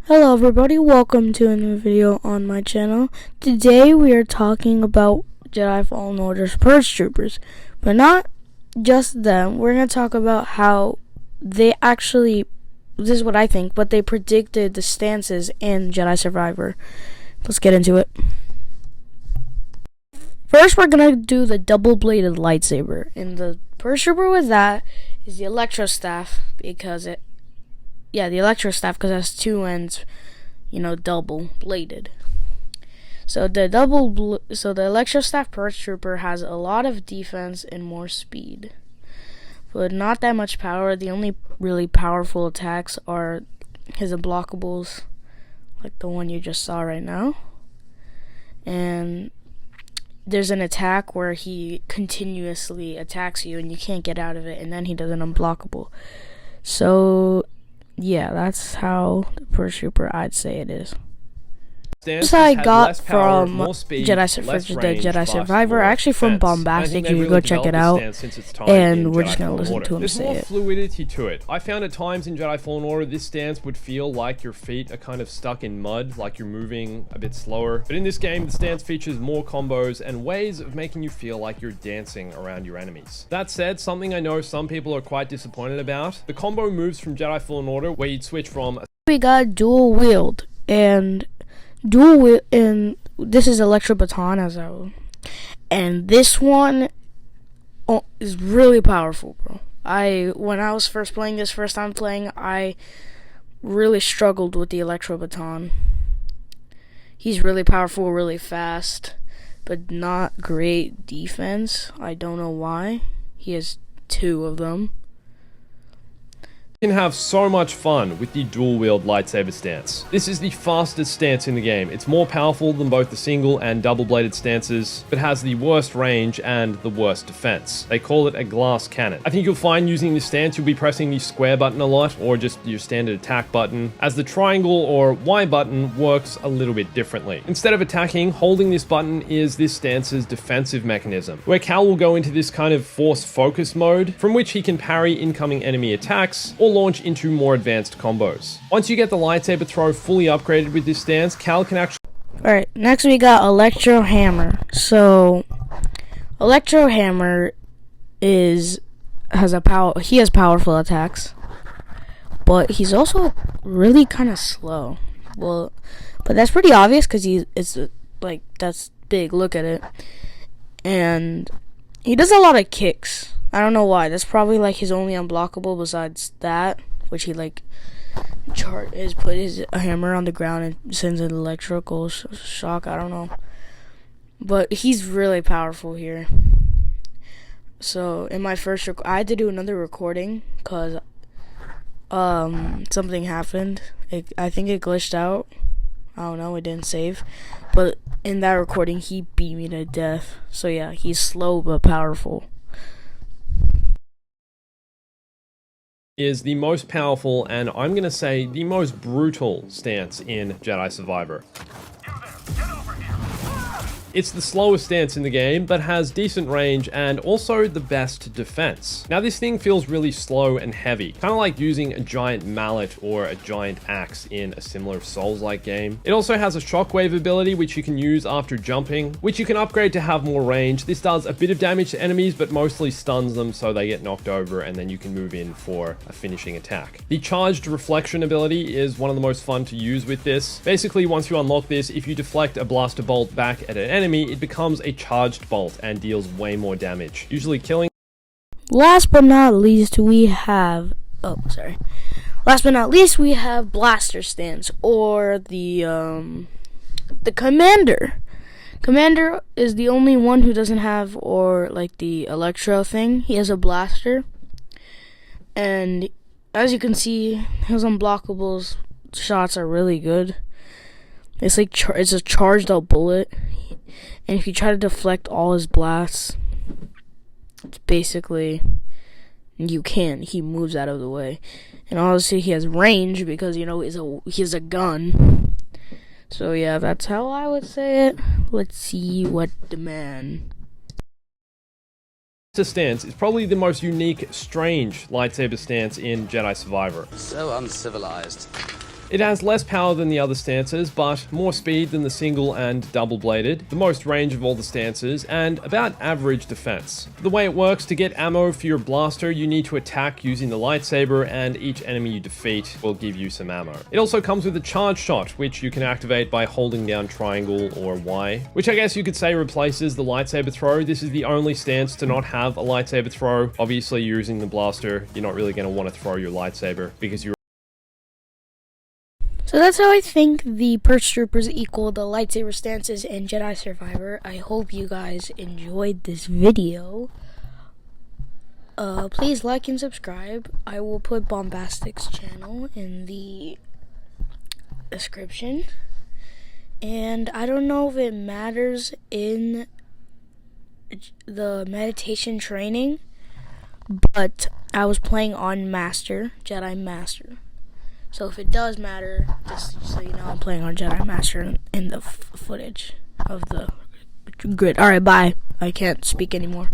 Hello everybody, welcome to a new video on my channel. Today we are talking about Jedi Fallen Order's Purge Troopers, but not just them. We're going to talk about how they actually, this is what I think, but they predicted the stances in Jedi Survivor. Let's get into it. First we're going to do the double-bladed lightsaber, and the Purge Trooper with that is the Electro Staff, because the Electro Staff, because it has two ends, double bladed. So the Electro Staff Purge Trooper has a lot of defense and more speed, but not that much power. The only really powerful attacks are his unblockables, like the one you just saw right now. And there's an attack where he continuously attacks you and you can't get out of it, and then he does an unblockable. So yeah, that's how the Purge Trooper I'd say it is. This I got from Jedi Survivor, actually from Bombastic. You can go check it out, and we're just gonna listen to him say it. There's more fluidity to it. I found at times in Jedi Fallen Order, this stance would feel like your feet are kind of stuck in mud, like you're moving a bit slower. But in this game, the stance features more combos and ways of making you feel like you're dancing around your enemies. That said, something I know some people are quite disappointed about: the combo moves from Jedi Fallen Order, where you'd switch from. We got dual wield, and this is Electro Baton and this one is really powerful, bro. When I was first time playing, I really struggled with the Electro Baton. He's really powerful, really fast, but not great defense. I don't know why. He has two of them. You can have so much fun with the dual-wield lightsaber stance. This is the fastest stance in the game. It's more powerful than both the single and double-bladed stances, but has the worst range and the worst defense. They call it a glass cannon. I think you'll find using this stance you'll be pressing the square button a lot, or just your standard attack button, as the triangle or Y button works a little bit differently. Instead of attacking, holding this button is this stance's defensive mechanism, where Cal will go into this kind of force focus mode, from which he can parry incoming enemy attacks, or launch into more advanced combos. Once you get the lightsaber throw fully upgraded with this stance, Cal can actually... Alright, next we got Electro Hammer. So, Electro Hammer he has powerful attacks, but he's also really kind of slow. Well, but that's pretty obvious because that's big, look at it. And he does a lot of kicks. I don't know why. That's probably like his only unblockable besides that, which he put his hammer on the ground and sends an electrical shock. I don't know, but he's really powerful here. So in my first I had to do another recording because something happened. I think it glitched out. I don't know, it didn't save, but in that recording he beat me to death. So yeah, he's slow but powerful. Is the most powerful and I'm gonna say the most brutal stance in Jedi Survivor. It's the slowest stance in the game, but has decent range and also the best defense. Now this thing feels really slow and heavy, kind of like using a giant mallet or a giant axe in a similar Souls-like game. It also has a shockwave ability which you can use after jumping, which you can upgrade to have more range. This does a bit of damage to enemies, but mostly stuns them so they get knocked over, and then you can move in for a finishing attack. The charged reflection ability is one of the most fun to use with this. Basically, once you unlock this, if you deflect a blaster bolt back at an enemy, it becomes a charged bolt and deals way more damage, usually killing. Last but not least, we have Blaster Stance, or the Commander. Commander is the only one who doesn't have the Electro thing. He has a blaster, and as you can see, his unblockables shots are really good. It's it's a charged up bullet. And if you try to deflect all his blasts, it's basically, you can. He moves out of the way. And obviously he has range because, he has a gun. So yeah, that's how I would say it. Let's see what the man... Stance is probably the most unique, strange lightsaber stance in Jedi Survivor. So uncivilized. It has less power than the other stances, but more speed than the single and double-bladed, the most range of all the stances, and about average defense. The way it works, to get ammo for your blaster, you need to attack using the lightsaber, and each enemy you defeat will give you some ammo. It also comes with a charge shot, which you can activate by holding down triangle or Y, which I guess you could say replaces the lightsaber throw. This is the only stance to not have a lightsaber throw. Obviously, using the blaster, you're not really going to want to throw your lightsaber because you're... So that's how I think the Purge Troopers equal the lightsaber stances in Jedi Survivor. I hope you guys enjoyed this video. Please like and subscribe. I will put Bombastic's channel in the description. And I don't know if it matters in the meditation training, but I was playing on Master, Jedi Master. So if it does matter, just so you know, I'm playing on Jedi Master in the footage of the grid. Alright, bye. I can't speak anymore.